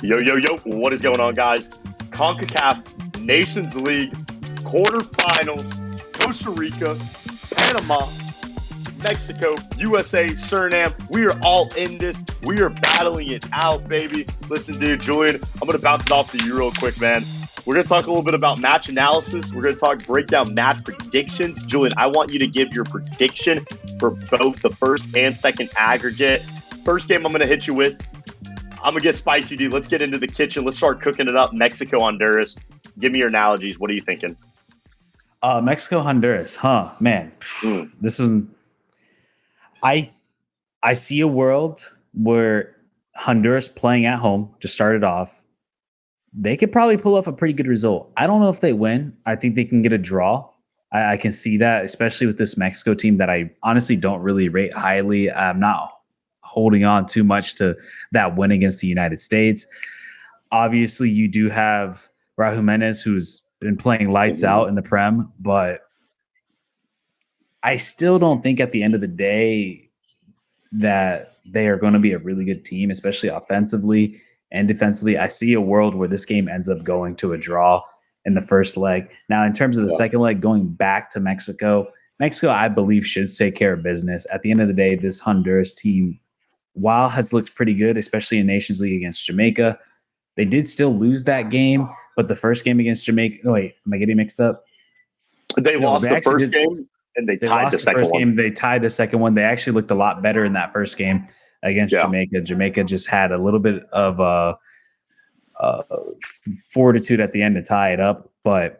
Yo, yo, yo, what is going on, guys? Concacaf Nations League Quarterfinals, Costa Rica, Panama, Mexico, USA, Suriname. We are all in this. We are battling it out, baby. Listen, dude, Julian, I'm going to bounce it off to you real quick, man. We're going to talk a little bit about match analysis. We're going to break down match predictions. Julian, I want you to give your prediction for both the first and second aggregate. First game I'm going to hit you with. I'm going to get spicy, dude. Let's get into the kitchen. Let's start cooking it up. Mexico, Honduras. Give me your analogies. What are you thinking? Mexico, Honduras. Man. This was... I see a world where Honduras playing at home, just started off, they could probably pull off a pretty good result. I don't know if they win. I think they can get a draw. I can see that, especially with this Mexico team that I honestly don't really rate highly. I'm not holding on too much to that win against the United States. Obviously, you do have Raul Jimenez, who's been playing lights out in the Prem, but I still don't think at the end of the day that they are going to be a really good team, especially offensively and defensively. I see a world where this game ends up going to a draw in the first leg. Now, in terms of the second leg, going back to Mexico, I believe, should take care of business. At the end of the day, this Honduras team, while has looked pretty good, especially in Nations League against Jamaica, they did still lose that game. But the first game against Jamaica, no, wait, am I getting mixed up? They lost the first game and they tied the second one. They tied the second one. They actually looked a lot better in that first game against Jamaica. Jamaica just had a little bit of fortitude at the end to tie it up. But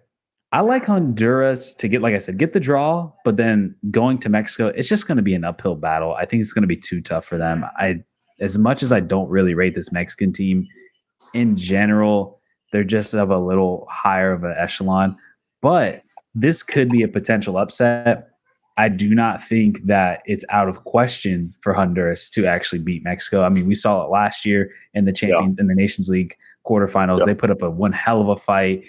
I like Honduras to get, like I said, get the draw, but then going to Mexico, it's just going to be an uphill battle. I think it's going to be too tough for them. As much as I don't really rate this Mexican team in general, they're just of a little higher of an echelon, but this could be a potential upset. I do not think that it's out of question for Honduras to actually beat Mexico. I mean, we saw it last year in the champions in the Nations League quarterfinals. They put up one hell of a fight.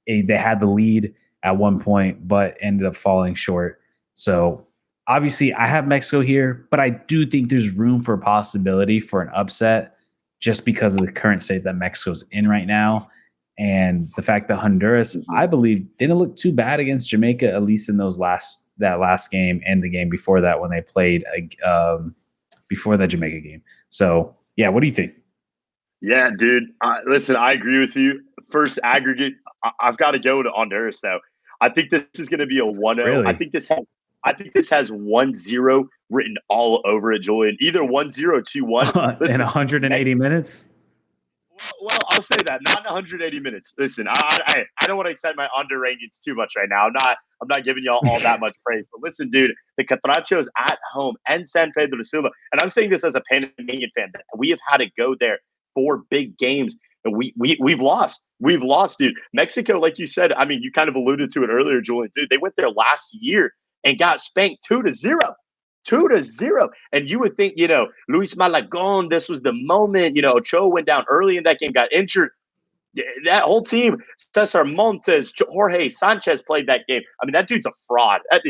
They had the lead at one point, but ended up falling short. So obviously I have Mexico here, but I do think there's room for a possibility for an upset just because of the current state that Mexico's in right now. And the fact that Honduras, I believe, didn't look too bad against Jamaica, at least in that last game and the game before that when they played before that Jamaica game. So, yeah, what do you think? Yeah, dude. Listen, I agree with you. First aggregate, I've got to go to Honduras, though. I think this is going to be a 1-0. Really? I think this has 1-0 written all over it, Julian. Either 1-0 or 2-1. In 180 minutes? Well, I'll say that. Not in 180 minutes. Listen, I don't want to excite my Honduranians too much right now. I'm not giving y'all all that much praise. But listen, dude, the Catrachos at home and San Pedro Sula. And I'm saying this as a Panamanian fan. We have had to go there for big games. And we've lost. We've lost, dude. Mexico, like you said, I mean, you kind of alluded to it earlier, Julian. Dude, they went there last year and got spanked 2-0. 2-0. And you would think, Luis Malagon, this was the moment. Ochoa went down early in that game, got injured. That whole team, Cesar Montes, Jorge Sanchez played that game. I mean, that dude's a fraud. But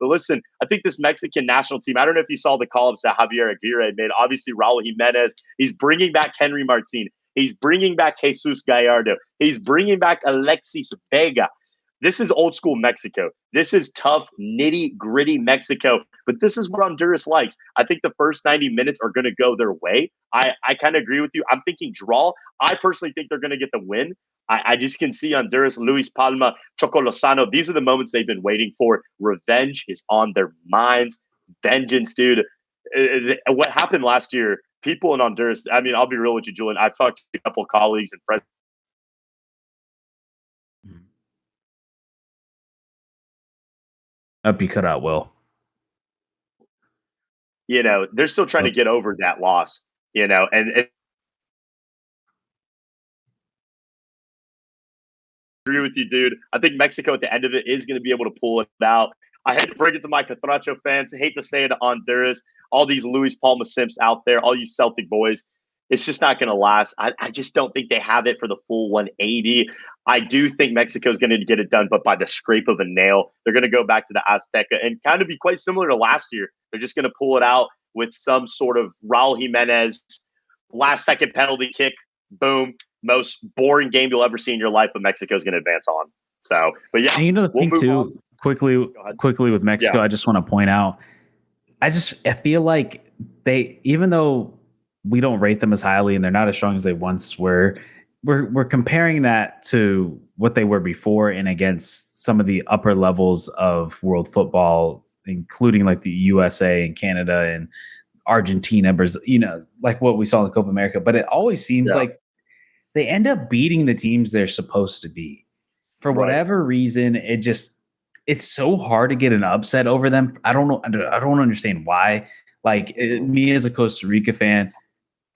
listen, I think this Mexican national team, I don't know if you saw the call-ups that Javier Aguirre made. Obviously, Raul Jimenez. He's bringing back Henry Martin. He's bringing back Jesus Gallardo. He's bringing back Alexis Vega. This is old school Mexico. This is tough, nitty-gritty Mexico. But this is what Honduras likes. I think the first 90 minutes are going to go their way. I kind of agree with you. I'm thinking draw. I personally think they're going to get the win. I just can see Honduras, Luis Palma, Choco Lozano. These are the moments they've been waiting for. Revenge is on their minds. Vengeance, dude. What happened last year, people in Honduras, I mean, I'll be real with you, Julian. I've talked to a couple of colleagues and friends. Up you cut out, Will. They're still trying to get over that loss, and agree with you, dude. I think Mexico at the end of it is going to be able to pull it out. I hate to break it to my Catracho fans. I hate to say it to Honduras. All these Luis Palma simps out there, all you Celtic boys. It's just not going to last. I just don't think they have it for the full 180. I do think Mexico's going to get it done, but by the scrape of a nail. They're going to go back to the Azteca and kind of be quite similar to last year. They're just going to pull it out with some sort of Raul Jimenez last-second penalty kick boom, most boring game you'll ever see in your life, but Mexico's going to advance on. So, but yeah, And the thing too, on. quickly with Mexico, I just want to point out, I feel like even though we don't rate them as highly and they're not as strong as they once were, we're comparing that to what they were before and against some of the upper levels of world football, including like the USA and Canada and Argentina, like what we saw in the Copa America. But it always seems like they end up beating the teams they're supposed to be. For whatever reason, it's so hard to get an upset over them. I don't know. I don't understand why. Like me as a Costa Rica fan,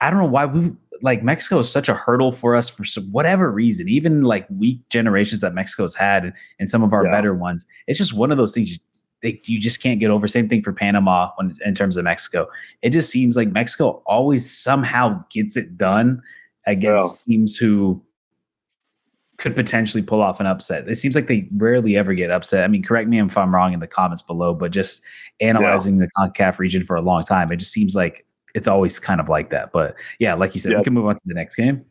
I don't know why Mexico is such a hurdle for us for whatever reason. Even like weak generations that Mexico's had and some of our better ones, it's just one of those things you just can't get over. Same thing for Panama in terms of Mexico. It just seems like Mexico always somehow gets it done against teams who could potentially pull off an upset. It seems like they rarely ever get upset. I mean, correct me if I'm wrong in the comments below, but just analyzing the Concacaf region for a long time, it just seems like it's always kind of like that. But yeah, like you said, we can move on to the next game.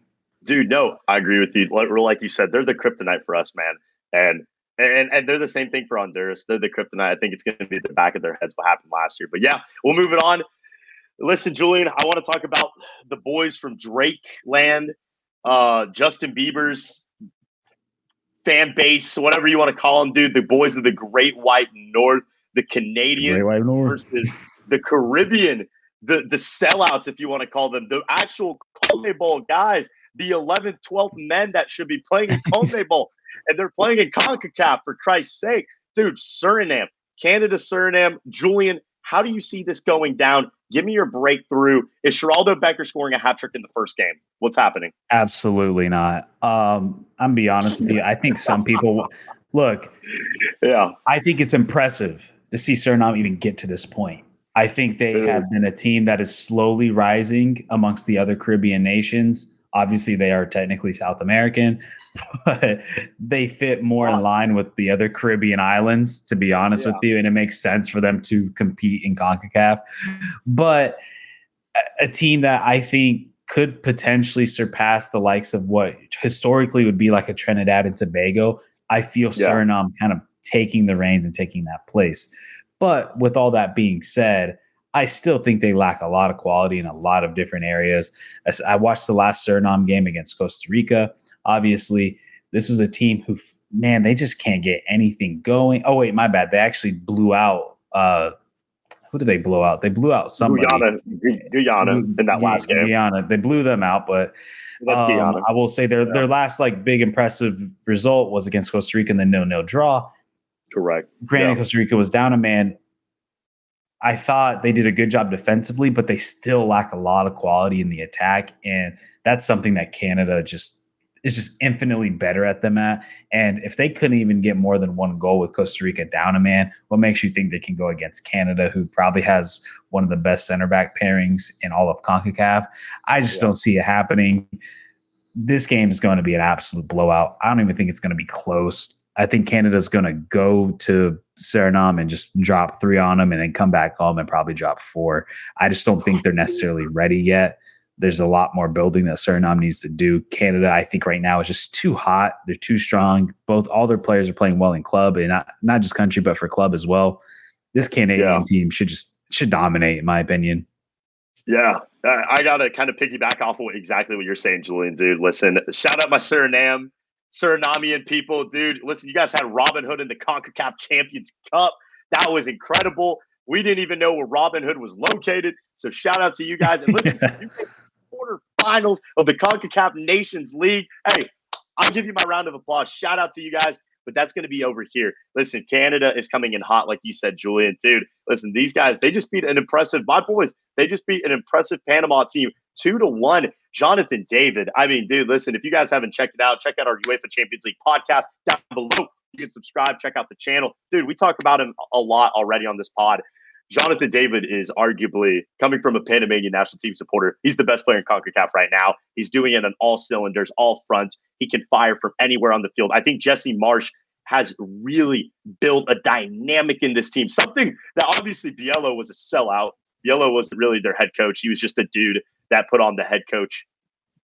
Dude, no, I agree with you. Like you said, they're the kryptonite for us, man. And they're the same thing for Honduras. They're the kryptonite. I think it's going to be the back of their heads what happened last year. But yeah, we'll move it on. Listen, Julian, I want to talk about the boys from Drake land, Justin Bieber's fan base, whatever you want to call them, dude. The boys of the Great White North, the Canadians versus the Caribbean, the sellouts, if you want to call them, the actual CONMEBOL guys, the 11th, 12th men that should be playing in CONMEBOL, and they're playing in CONCACAF, for Christ's sake. Dude, Suriname, Canada, Suriname. Julian, how do you see this going down? Give me your breakthrough. Is Geraldo Becker scoring a hat trick in the first game? What's happening? Absolutely not. I'm be honest with you. I think some people look. Yeah, I think it's impressive to see Suriname even get to this point. I think they have been a team that is slowly rising amongst the other Caribbean nations. Obviously, they are technically South American, but they fit more in line with the other Caribbean islands, to be honest with you. And it makes sense for them to compete in CONCACAF. But a team that I think could potentially surpass the likes of what historically would be like a Trinidad and Tobago, I feel Suriname kind of taking the reins and taking that place. But with all that being said, I still think they lack a lot of quality in a lot of different areas. I watched the last Suriname game against Costa Rica. Obviously, this was a team who, man, they just can't get anything going. Oh, wait, my bad. They actually blew out who did they blow out? They blew out somebody. Guyana in that last game. Guyana. They blew them out, but that's Guyana. I will say their last like big impressive result was against Costa Rica and the 0-0 draw. Correct. Granted, Costa Rica was down a man. I thought they did a good job defensively, but they still lack a lot of quality in the attack, and that's something that Canada is just infinitely better at them at. And if they couldn't even get more than one goal with Costa Rica down a man, what makes you think they can go against Canada, who probably has one of the best center back pairings in all of CONCACAF? I just don't see it happening. This game is going to be an absolute blowout. I don't even think it's going to be close. I think Canada's going to go to Suriname and just drop 3 on them and then come back home and probably drop 4. I just don't think they're necessarily ready yet. There's a lot more building that Suriname needs to do. Canada, I think right now is just too hot. They're too strong. All their players are playing well in club, and not just country, but for club as well. This Canadian team should dominate, in my opinion. Yeah, I got to kind of piggyback off of exactly what you're saying, Julian, dude. Listen, shout out my Surinamian people, dude. Listen, you guys had Robin Hood in the CONCACAF Champions Cup. That was incredible. We didn't even know where Robin Hood was located. So shout out to you guys. And listen, you made quarterfinals of the Concacaf Nations League. Hey, I'll give you my round of applause. Shout out to you guys. But that's going to be over here. Listen, Canada is coming in hot, like you said, Julian. Dude, listen, these guys, they just beat my boys, they just beat an impressive Panama team 2-1. Jonathan David. I mean, dude, listen, if you guys haven't checked it out, check out our UEFA Champions League podcast down below. You can subscribe, check out the channel. Dude, we talk about him a lot already on this pod. Jonathan David is arguably, coming from a Panamanian national team supporter, he's the best player in CONCACAF right now. He's doing it on all cylinders, all fronts. He can fire from anywhere on the field. I think Jesse Marsch has really built a dynamic in this team. Something that obviously Biello was a sellout. Biello wasn't really their head coach. He was just a dude that put on the head coach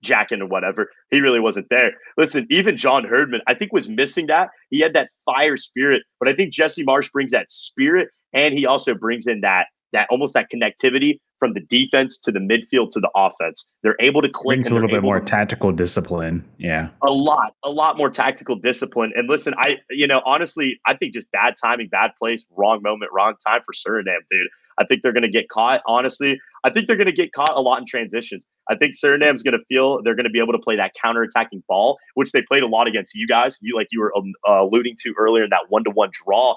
jacking or whatever. He really wasn't there. Listen, even John Herdman, I think, was missing that. He had that fire spirit, but I think Jesse Marsh brings that spirit, and he also brings in that almost that connectivity from the defense to the midfield to the offense. They're able to click. Brings a little bit more tactical discipline. Yeah. A lot more tactical discipline. And listen, honestly, I think just bad timing, bad place, wrong moment, wrong time for Suriname, dude. I think they're going to get caught. Honestly, I think they're going to get caught a lot in transitions. I think Suriname's going to feel they're going to be able to play that counterattacking ball, which they played a lot against you guys. You were alluding to earlier in that 1-1 draw.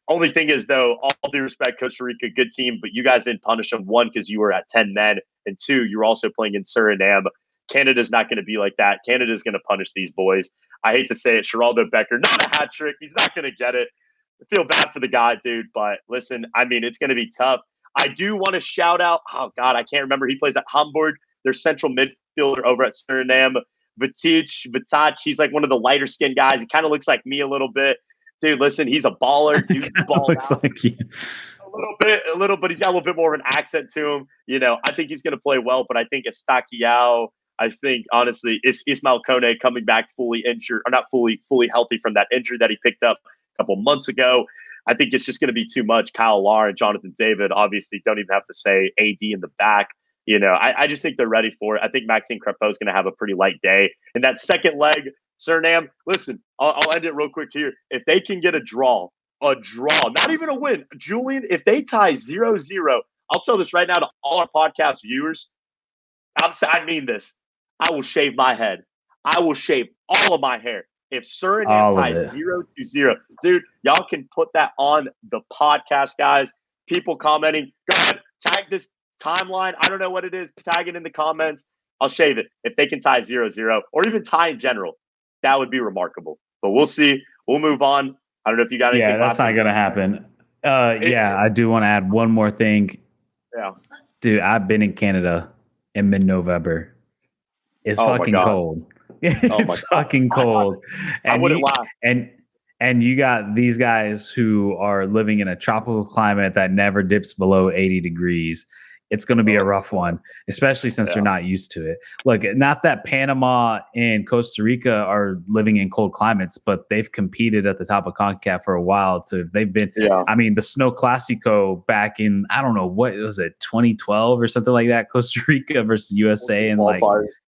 Only thing is, though, all due respect, Costa Rica, good team, but you guys didn't punish them. One, because you were at 10 men, and two, you were also playing in Suriname. Canada's not going to be like that. Canada's going to punish these boys. I hate to say it, Geraldo Becker, not a hat trick. He's not going to get it. I feel bad for the guy, dude, but listen, I mean, it's going to be tough. I do want to shout out, oh, God, I can't remember. He plays at Hamburg. Their central midfielder over at Suriname, Vitach. He's like one of the lighter-skinned guys. He kind of looks like me a little bit. Dude, listen, he's a baller. Dude, looks like you. A little bit. He's got a little bit more of an accent to him. I think he's going to play well, but I think Estaquiao, I think, honestly, Ismail Kone coming back fully injured, or not fully healthy from that injury that he picked up a couple months ago. I think it's just going to be too much. Kyle Lar and Jonathan David, obviously, don't even have to say AD in the back. I just think they're ready for it. I think Maxime Crepeau is going to have a pretty light day. And that second leg, Suriname, listen, I'll end it real quick here. If they can get a draw, not even a win. Julian, if they tie 0-0, I'll tell this right now to all our podcast viewers. I mean this. I will shave my head. I will shave all of my hair. If Suriname ties 0-0, dude, y'all can put that on the podcast, guys. People commenting, go ahead, tag this timeline. I don't know what it is. Tag it in the comments. I'll shave it. If they can tie 0-0 or even tie in general, that would be remarkable. But we'll see. We'll move on. I don't know if you got anything. Yeah, that's not going to happen. I do want to add one more thing. Yeah. Dude, I've been in Canada in mid-November. It's fucking cold. It's fucking cold. And I wouldn't last. And you got these guys who are living in a tropical climate that never dips below 80 degrees. It's going to be a rough one, especially since they're not used to it. Look, not that Panama and Costa Rica are living in cold climates, but they've competed at the top of Concacaf for a while. So they've been, I mean, the Snow Classico back in, I don't know, what was it, 2012 or something like that? Costa Rica versus USA and like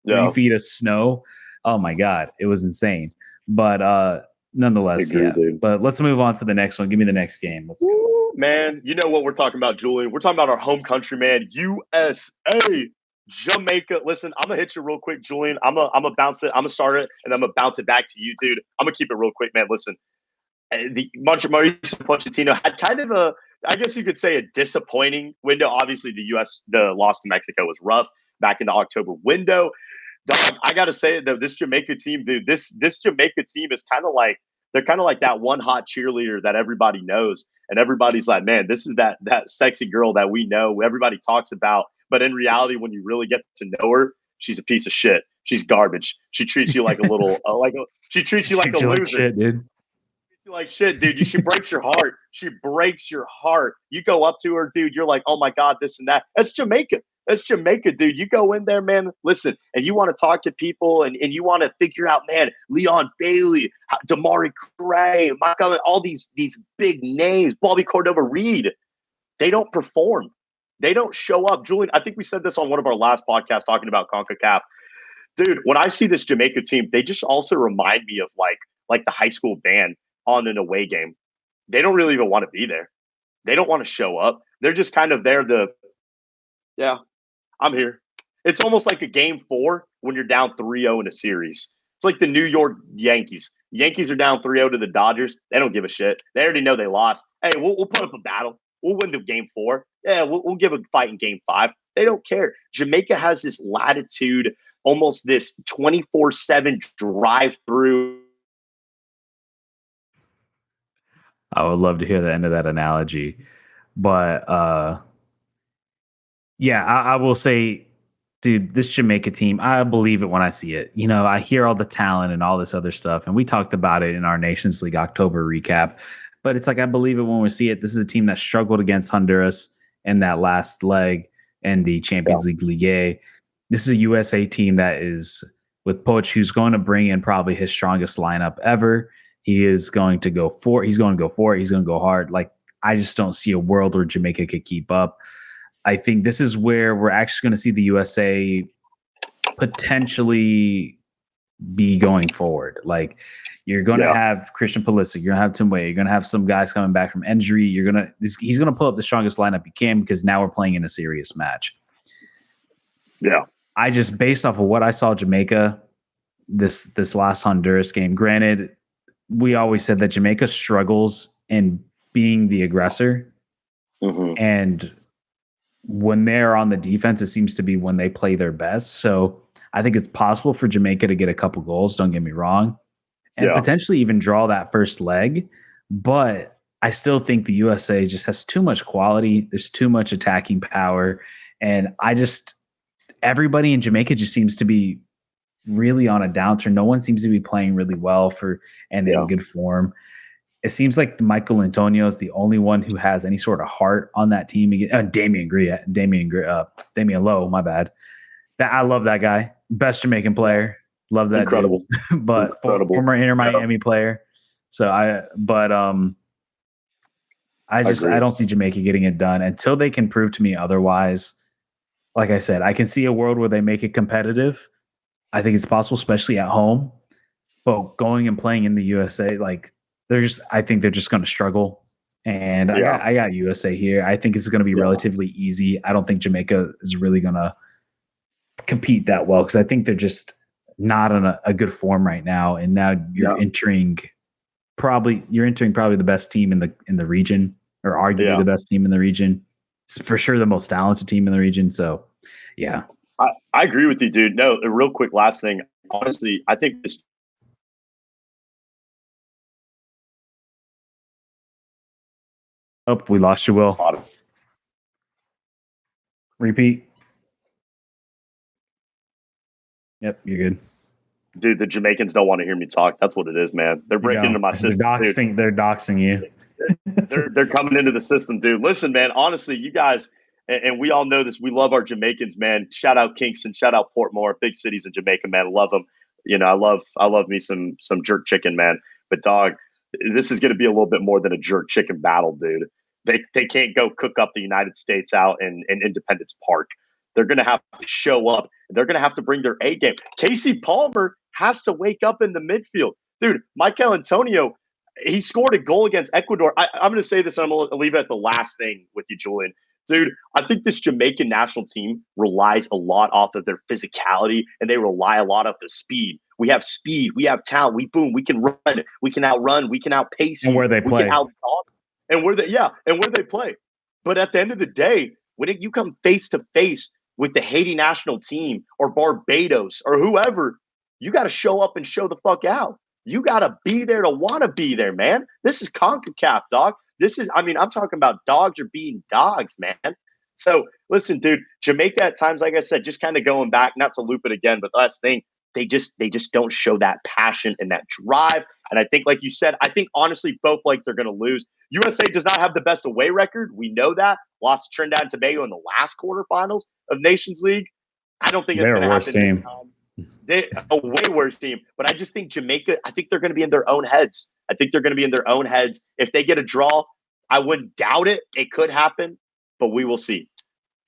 3 feet of snow. Oh my God, it was insane. But nonetheless, dude. But let's move on to the next one. Give me the next game. Let's go. Man, you know what we're talking about, Julian. We're talking about our home country, man. USA, Jamaica. Listen, I'm gonna hit you real quick, Julian. I'm gonna bounce it. I'm gonna start it, and I'm gonna bounce it back to you, dude. I'm gonna keep it real quick, man. Listen, the Mauricio Pochettino had kind of a, I guess you could say, a disappointing window. Obviously, the loss to Mexico was rough back in the October window. Dog, I gotta say it though. This Jamaica team, dude. This Jamaica team is kind of like, they're kind of like that one hot cheerleader that everybody knows. And everybody's like, man, this is that sexy girl that we know, everybody talks about. But in reality, when you really get to know her, she's a piece of shit. She's garbage. She treats you like a little, she treats you like a loser. Shit, dude. She treats you like shit, dude. She breaks your heart. She breaks your heart. You go up to her, dude. You're like, oh my God, this and that. That's Jamaica. That's Jamaica, dude. You go in there, man, listen, and you want to talk to people and you want to figure out, man, Leon Bailey, Damari Gray, all these big names, Bobby Cordova-Reed. They don't perform. They don't show up. Julian, I think we said this on one of our last podcasts talking about CONCACAF. Dude, when I see this Jamaica team, they just also remind me of like the high school band on an away game. They don't really even want to be there. They don't want to show up. They're just kind of there I'm here. It's almost like a game 4 when you're down 3-0 in a series. It's like the New York Yankees. Yankees are down 3-0 to the Dodgers. They don't give a shit. They already know they lost. Hey, we'll put up a battle. We'll win the game 4. Yeah, we'll give a fight in game 5. They don't care. Jamaica has this latitude, almost this 24/7 drive-through. I would love to hear the end of that analogy. But I will say, dude, this Jamaica team, I believe it when I see it. You know, I hear all the talent and all this other stuff, and we talked about it in our Nations League October recap. But it's like, I believe it when we see it. This is a team that struggled against Honduras in that last leg in the Champions League Ligue. this is a USA team that is with Poch, who's going to bring in probably his strongest lineup ever. He is going to go for it. He's going to go for it. He's going to go hard. Like, I just don't see a world where Jamaica could keep up. I think this is where we're actually going to see the USA potentially be going forward. Like, you're going to have Christian Pulisic, you're going to have Tim Weah, you're going to have some guys coming back from injury. He's going to pull up the strongest lineup he can because now we're playing in a serious match. Yeah. I just, based off of what I saw Jamaica this last Honduras game, granted, we always said that Jamaica struggles in being the aggressor. Mm-hmm. And when they're on the defense, it seems to be when they play their best. So I think it's possible for Jamaica to get a couple goals, don't get me wrong, and potentially even draw that first leg. But I still think the USA just has too much quality. There's too much attacking power. And everybody in Jamaica just seems to be really on a downturn. No one seems to be playing really well in good form. It seems like Michael Antonio is the only one who has any sort of heart on that team. Damian Lowe, my bad. I love that guy. Best Jamaican player. Love that. Incredible. Dude. But Incredible. Former Inter Miami player. So I don't see Jamaica getting it done until they can prove to me otherwise. Like I said, I can see a world where they make it competitive. I think it's possible, especially at home. But going and playing in the USA, like, I think they're just going to struggle. And I got USA here. I think it's going to be relatively easy. I don't think Jamaica is really going to compete that well because I think they're just not in a good form right now. And now you're entering probably the best team in the region, or arguably the best team in the region. It's for sure the most talented team in the region. So, yeah. I agree with you, dude. No, a real quick last thing. Honestly, I think this. Oh, we lost you, Will. Repeat. Yep, you're good. Dude, the Jamaicans don't want to hear me talk. That's what it is, man. They're breaking into my system. They're doxing you. they're coming into the system, dude. Listen, man, honestly, you guys, and we all know this, we love our Jamaicans, man. Shout out Kingston, shout out Portmore, big cities in Jamaica, man. Love them. You know, I love me some jerk chicken, man. But dog, this is going to be a little bit more than a jerk chicken battle, dude. They can't go cook up the United States out in Independence Park. They're going to have to show up. They're going to have to bring their A game. Casey Palmer has to wake up in the midfield. Dude, Michael Antonio, he scored a goal against Ecuador. I'm going to say this, and I'm going to leave it at the last thing with you, Julian. Dude, I think this Jamaican national team relies a lot off of their physicality, and they rely a lot off the speed. We have speed. We have talent. We can run. We can outrun. We can outpace. And where they play. We can out-dog. And where they play. But at the end of the day, when you come face to face with the Haiti national team or Barbados or whoever, you got to show up and show the fuck out. You got to be there to want to be there, man. This is CONCACAF, dog. I'm talking about dogs are being dogs, man. So listen, dude, Jamaica at times, like I said, just kind of going back, not to loop it again, but the last thing, they just don't show that passion and that drive. And I think, like you said, honestly, both legs are going to lose. USA does not have the best away record. We know that. Lost to Trinidad and Tobago in the last quarterfinals of Nations League. I don't think it's going to happen this time. They're a way worse team. But I just think Jamaica, I think they're going to be in their own heads. If they get a draw, I wouldn't doubt it. It could happen, but we will see.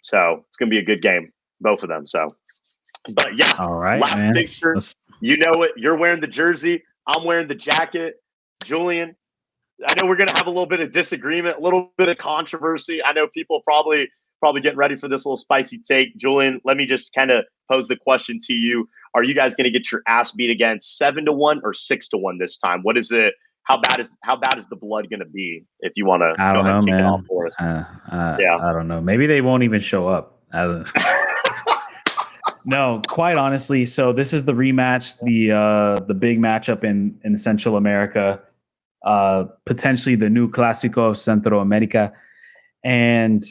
So it's going to be a good game, both of them. So, but yeah, all right, last fixture. You know it. You're wearing the jersey. I'm wearing the jacket. Julian, I know we're going to have a little bit of disagreement, a little bit of controversy. I know people probably getting ready for this little spicy take. Julian, let me just kind of pose the question to you. Are you guys going to get your ass beat again 7-1 or 6-1 this time? What is it? How bad is the blood going to be? If you want to go ahead and kick it off for us. I don't know. Maybe they won't even show up. I don't know. No, quite honestly. So this is the rematch, the big matchup in Central America, potentially the new Clásico of Centro America. And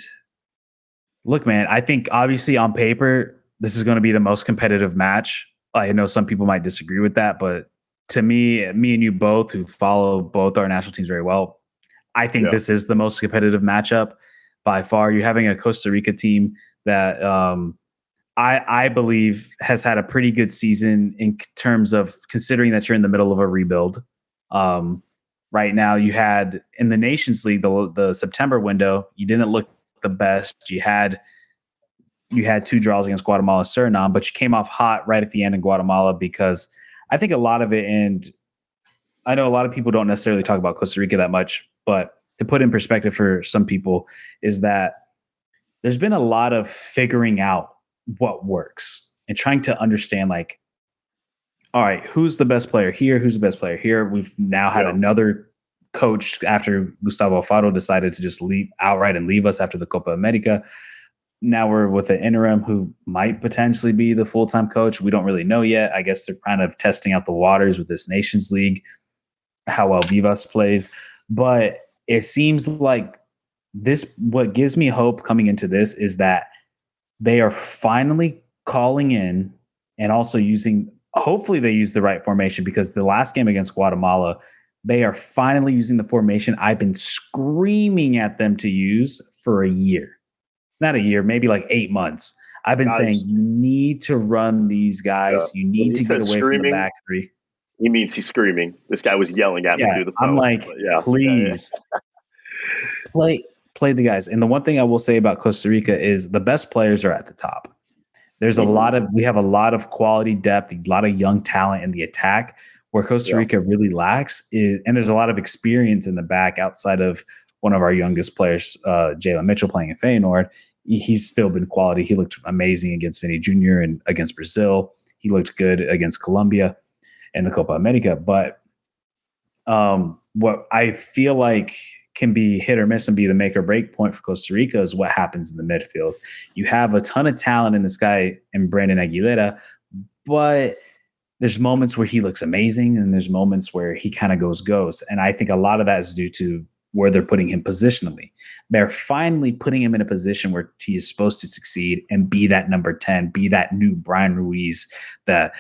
look, man, I think obviously on paper, this is going to be the most competitive match. I know some people might disagree with that, but to me and you both, who follow both our national teams very well, I think this is the most competitive matchup by far. You're having a Costa Rica team that I believe has had a pretty good season in terms of considering that you're in the middle of a rebuild. Right now, you had in the Nations League the September window, you didn't look the best. You had 2 draws against Guatemala, Suriname, but you came off hot right at the end in Guatemala because I think a lot of it, and I know a lot of people don't necessarily talk about Costa Rica that much, but to put in perspective for some people is that there's been a lot of figuring out what works and trying to understand, like, all right, who's the best player here? Who's the best player here? We've now had another coach after Gustavo Alfaro decided to just leave outright and leave us after the Copa America. Now we're with an interim who might potentially be the full-time coach. We don't really know yet. I guess they're kind of testing out the waters with this Nations League, how well Vivas plays. But it seems like what gives me hope coming into this is that they are finally calling in and also hopefully they use the right formation, because the last game against Guatemala, they are finally using the formation I've been screaming at them to use for a year. Not a year, maybe like 8 months. I've been saying, you need to run these guys. Yeah. You need to get away from the back three. He means he's screaming. This guy was yelling at me through the phone. I'm like, please play the guys. And the one thing I will say about Costa Rica is the best players are at the top. There's we have a lot of quality depth, a lot of young talent in the attack. Where Costa Rica really lacks and there's a lot of experience in the back outside of one of our youngest players, Jalen Mitchell, playing in Feyenoord. He's still been quality. He looked amazing against Vinny Jr. and against Brazil. He looked good against Colombia in the Copa America. But what I feel like can be hit or miss and be the make or break point for Costa Rica is what happens in the midfield. You have a ton of talent in this guy in Brandon Aguilera, but there's moments where he looks amazing and there's moments where he kind of goes ghost. And I think a lot of that is due to where they're putting him positionally. They're finally putting him in a position where he is supposed to succeed and be that number 10, be that new Brian Ruiz that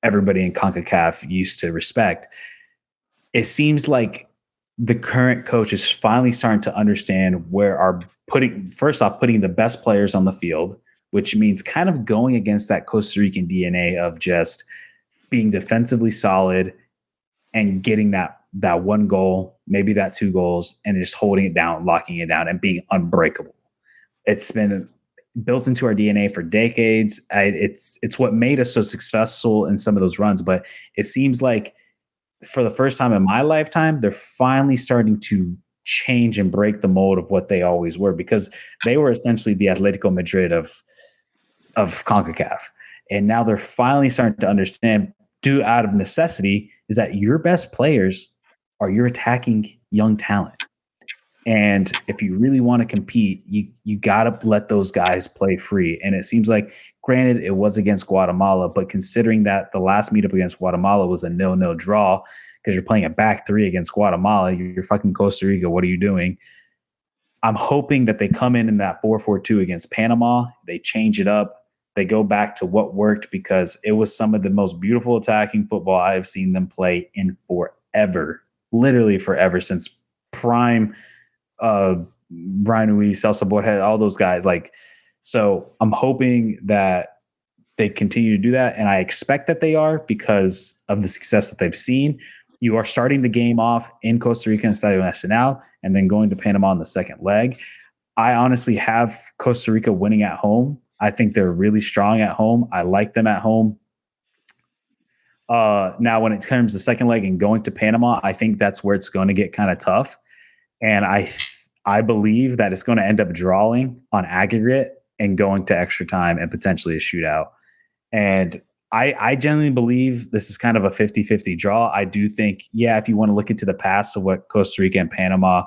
everybody in CONCACAF used to respect. It seems like the current coach is finally starting to understand putting the best players on the field, which means kind of going against that Costa Rican DNA of just being defensively solid and getting that one goal, maybe that 2 goals, and just holding it down, locking it down, and being unbreakable. It's been built into our DNA for decades. It's what made us so successful in some of those runs. But it seems like for the first time in my lifetime, they're finally starting to change and break the mold of what they always were, because they were essentially the Atletico Madrid of CONCACAF. And now they're finally starting to understand, due out of necessity, is that your best players are your attacking young talent. And if you really want to compete, you got to let those guys play free. And it seems like, granted, it was against Guatemala, but considering that the last meetup against Guatemala was a 0-0 draw because you're playing a back 3 against Guatemala, you're fucking Costa Rica. What are you doing? I'm hoping that they come in that 4-4-2 against Panama. They change it up. They go back to what worked, because it was some of the most beautiful attacking football I have seen them play in forever, literally forever, since prime Brian Ruiz, Celso Borges, all those guys. So I'm hoping that they continue to do that, and I expect that they are, because of the success that they've seen. You are starting the game off in Costa Rica and Estadio Nacional, and then going to Panama in the second leg. I honestly have Costa Rica winning at home. I think they're really strong at home. I like them at home. Now, when it comes to the second leg and going to Panama, I think that's where it's going to get kind of tough. And I believe that it's going to end up drawing on aggregate and going to extra time and potentially a shootout. And I genuinely believe this is kind of a 50-50 draw. I do think, if you want to look into the past of what Costa Rica and Panama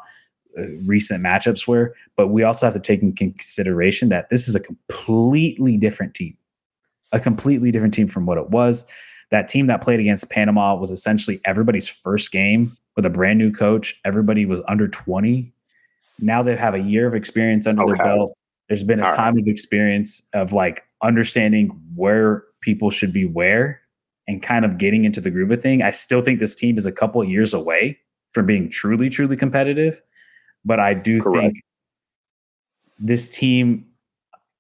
recent matchups were, but we also have to take in consideration that this is a completely different team from what it was. That team that played against Panama was essentially everybody's first game with a brand new coach. Everybody was under 20. Now they have a year of experience under their belt. There's been a time of experience of understanding where people should be where and kind of getting into the groove of thing. I still think this team is a couple of years away from being truly, truly competitive. But I do think this team,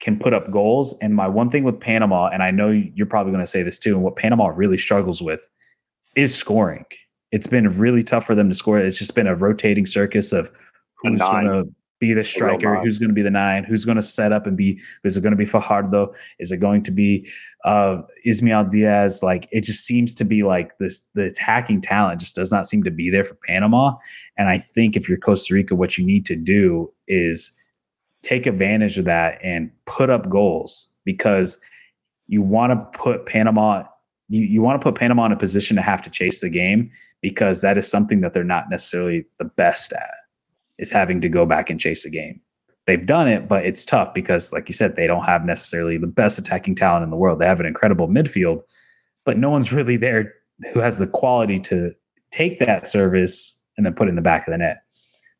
can put up goals. And my one thing with Panama, and I know you're probably going to say this too, and what Panama really struggles with is scoring. It's been really tough for them to score. It's just been a rotating circus of who's going to be the striker, who's going to be the 9, who's going to set up and be. Is it going to be Fajardo? Is it going to be Ismael Diaz? Like, it just seems to be like this. The attacking talent just does not seem to be there for Panama. And I think if you're Costa Rica, what you need to do is take advantage of that and put up goals, because you want to put Panama. You want to put Panama in a position to have to chase the game, because that is something that they're not necessarily the best at, is having to go back and chase a game. They've done it, but it's tough because, like you said, they don't have necessarily the best attacking talent in the world. They have an incredible midfield, but no one's really there who has the quality to take that service and then put it in the back of the net.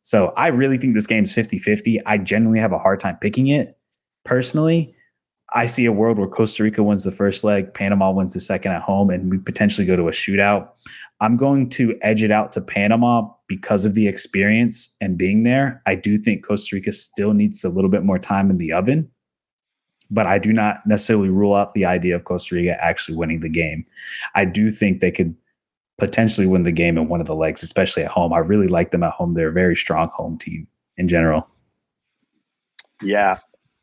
So I really think this game's 50-50. I genuinely have a hard time picking it personally. I see a world where Costa Rica wins the first leg, Panama wins the second at home, and we potentially go to a shootout. I'm going to edge it out to Panama because of the experience and being there. I do think Costa Rica still needs a little bit more time in the oven, but I do not necessarily rule out the idea of Costa Rica actually winning the game. I do think they could potentially win the game in one of the legs, especially at home. I really like them at home. They're a very strong home team in general. Yeah.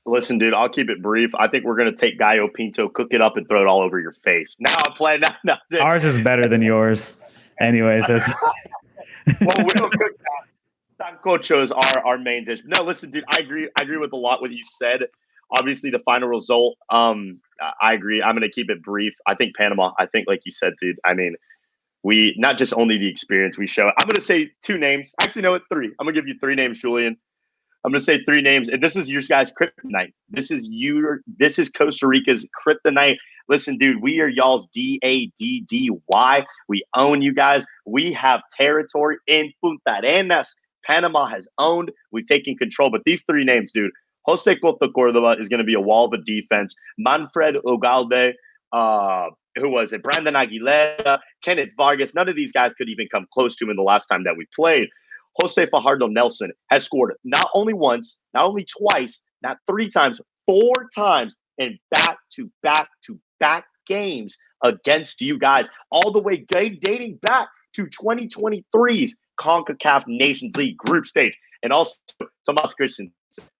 Listen, dude, I'll keep it brief. I think we're going to take Gallo Pinto, cook it up, and throw it all over your face. Now I'm playing. No, ours is better than yours. Anyways, that's well, we don't cook that. Sancocho is our main dish. No, listen, dude, I agree with a lot what you said. Obviously, the final result, I agree. I'm going to keep it brief. I think Panama, like you said, dude, I mean, we not just only the experience we show. I'm going to say 2 names. Actually, no, 3. I'm going to give you 3 names, Julian. I'm going to say 3 names. And this is your guys' kryptonite. This is Costa Rica's kryptonite. Listen, dude, we are y'all's DADDY. We own you guys. We have territory in Punta Arenas. Panama has owned. We've taken control. But these 3 names, dude, Jose Cota Cordova is going to be a wall of a defense. Manfred Ugalde, who was it? Brandon Aguilera, Kenneth Vargas. None of these guys could even come close to him in the last time that we played. Jose Fajardo Nelson has scored not only once, not only twice, not 3 times, 4 times in back-to-back games against you guys, all the way dating back to 2023's Concacaf Nations League group stage. And also, Tomas Christensen,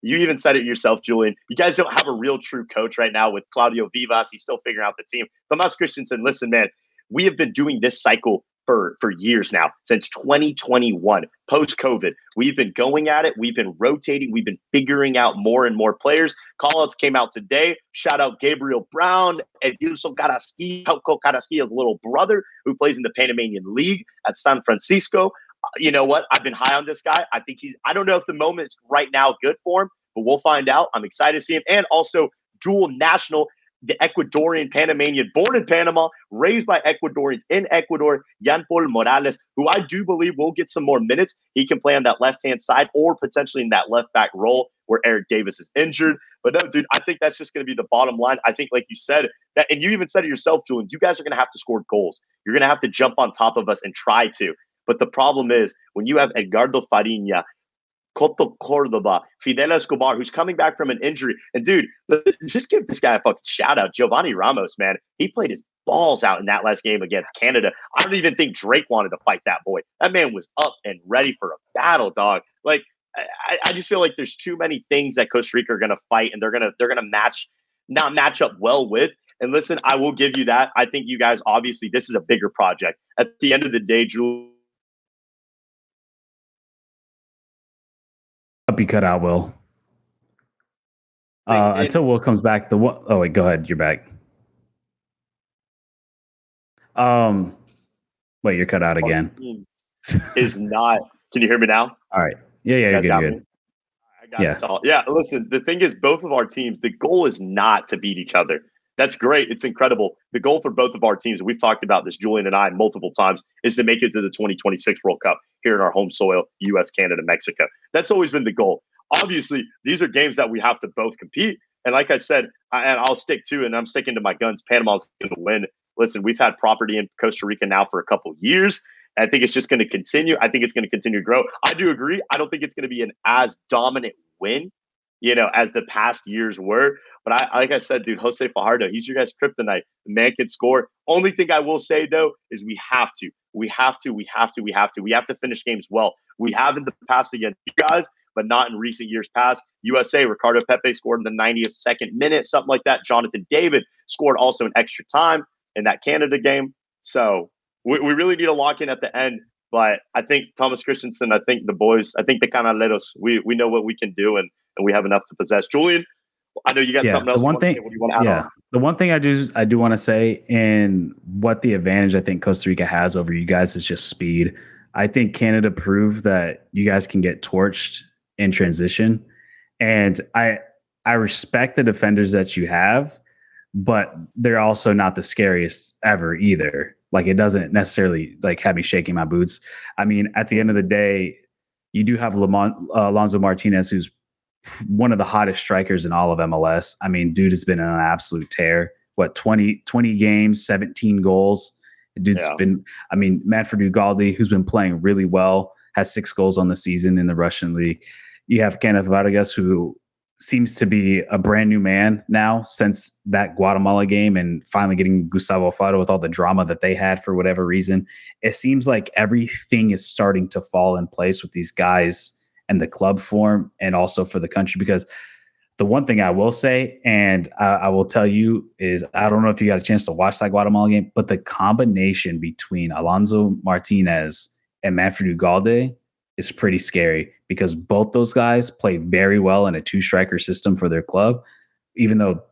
you even said it yourself, Julian. You guys don't have a real true coach right now with Claudio Vivas. He's still figuring out the team. Tomas Christensen, listen, man, we have been doing this cycle for years now, since 2021, post-COVID. We've been going at it. We've been rotating. We've been figuring out more and more players. Call-outs came out today. Shout out Gabriel Brown, Edilson Carrasquilla's little brother, who plays in the Panamanian League at San Francisco. You know what? I've been high on this guy. I think I don't know if the moment is right now good for him, but we'll find out. I'm excited to see him. And also dual national, the Ecuadorian Panamanian, born in Panama, raised by Ecuadorians in Ecuador, Jan Paul Morales, who I do believe will get some more minutes. He can play on that left-hand side or potentially in that left-back role where Eric Davis is injured. But no, dude, I think that's just going to be the bottom line. I think, like you said, that, and you even said it yourself, Julian, you guys are going to have to score goals. You're going to have to jump on top of us and try to. But the problem is when you have Edgardo Farinha, Cota Cordova, Fidel Escobar, who's coming back from an injury. And, dude, just give this guy a fucking shout-out. Giovanni Ramos, man. He played his balls out in that last game against Canada. I don't even think Drake wanted to fight that boy. That man was up and ready for a battle, dog. Like, I just feel like there's too many things that Costa Rica are going to fight, and they're gonna not match up well with. And listen, I will give you that. I think you guys, obviously, this is a bigger project. At the end of the day, Drew. Be cut out, Will. Until Will comes back. Oh wait, go ahead. You're back. Wait, you're cut out again. Is not. Can you hear me now? All right. Yeah, you're good. I got it all. Yeah, listen. The thing is, both of our teams. The goal is not to beat each other. That's great. It's incredible. The goal for both of our teams, we've talked about this, Julian and I, multiple times, is to make it to the 2026 World Cup here in our home soil, U.S., Canada, Mexico. That's always been the goal. Obviously, these are games that we have to both compete. And like I said, and I'll stick to, and I'm sticking to my guns, Panama's going to win. Listen, we've had property in Costa Rica now for a couple years. I think it's just going to continue. I think it's going to continue to grow. I do agree. I don't think it's going to be an as dominant win as the past years were. But like I said, dude, Jose Fajardo, he's your guys' kryptonite. The man can score. Only thing I will say, though, is we have to finish games well. We have in the past against you guys, but not in recent years past. USA, Ricardo Pepe scored in the 92nd minute, something like that. Jonathan David scored also in extra time in that Canada game. So we really need to lock in at the end. But I think Thomas Christensen, I think the boys, I think they kind of let us. We know what we can do, and we have enough to possess. Julian, I know you got something else. What do you want to add on? The one thing I do want to say, and what the advantage I think Costa Rica has over you guys is just speed. I think Canada proved that you guys can get torched in transition, and I respect the defenders that you have, but they're also not the scariest ever either. Like, it doesn't necessarily like have me shaking my boots. I mean, at the end of the day, you do have Alonso Martinez, who's one of the hottest strikers in all of MLS. I mean, dude has been on an absolute tear. 20 games, 17 goals. Dude's been, I mean, Manfred Ugalde, who's been playing really well, has 6 goals on the season in the Russian league. You have Kenneth Vargas, who seems to be a brand new man now since that Guatemala game, and finally getting Gustavo Alfaro with all the drama that they had for whatever reason. It seems like everything is starting to fall in place with these guys and the club form, and also for the country. Because the one thing I will say, and I will tell you, is I don't know if you got a chance to watch that Guatemala game, but the combination between Alonso Martinez and Manfred Ugalde is pretty scary, because both those guys play very well in a 2-striker system for their club, even though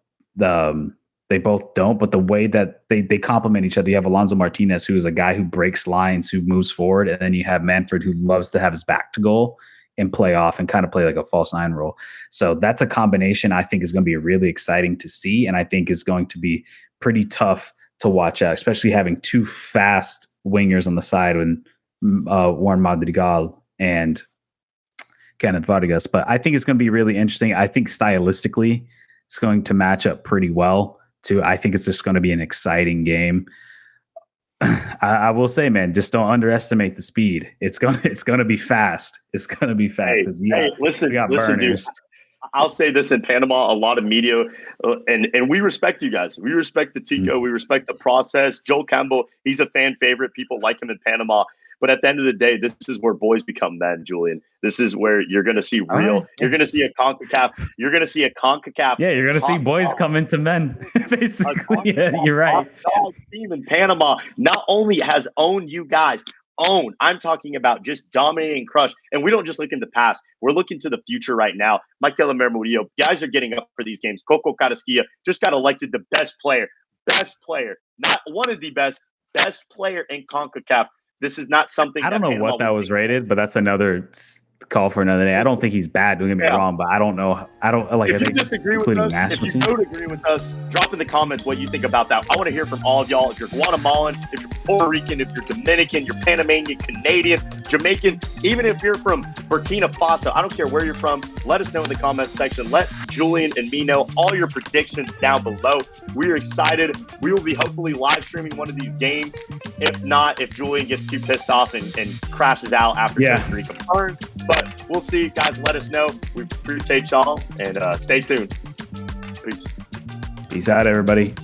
they both don't. But the way that they complement each other, you have Alonso Martinez, who is a guy who breaks lines, who moves forward, and then you have Manfred, who loves to have his back to goal and play off and kind of play like a false 9 role. So that's a combination I think is going to be really exciting to see, and I think is going to be pretty tough to watch out, especially having 2 fast wingers on the side when Warren Madrigal and Kenneth Vargas. But I think it's going to be really interesting. I think stylistically it's going to match up pretty well too. I think it's just going to be an exciting game. I will say, man, just don't underestimate the speed. It's gonna be fast. It's gonna be fast. Listen, dude. I'll say this: in Panama, a lot of media, and we respect you guys. We respect the Tico. Mm-hmm. We respect the process. Joel Campbell, he's a fan favorite. People like him in Panama. But at the end of the day, this is where boys become men, Julian. This is where you're going to see real. Right. You're going to see a Concacaf. You're going to see a Concacaf. Yeah, you're going to see boys come into men. Basically, yeah, you're right. Team in Panama not only has owned you guys. I'm talking about just dominating and crush. And we don't just look in the past. We're looking to the future right now. Michael Murillo, guys are getting up for these games. Coco Carrasquilla just got elected the best player, not one of the best player in CONCACAF. This is not something. I don't know what that was rated, but that's another call for another day. I don't think he's bad. Don't get me wrong, but I don't know. I don't like. If you disagree with us, if you don't agree with us, drop in the comments what you think about that. I want to hear from all of y'all. If you're Guatemalan, if you're Puerto Rican, if you're Dominican, you're Panamanian, Canadian, Jamaican, even if you're from Burkina Faso, I don't care where you're from. Let us know in the comments section. Let Julian and me know all your predictions down below. We're excited. We will be hopefully live streaming one of these games. If not, if Julian gets too pissed off and crashes out after Costa Rica burn. But we'll see. Guys, let us know. We appreciate y'all, and stay tuned. Peace. Peace out, everybody.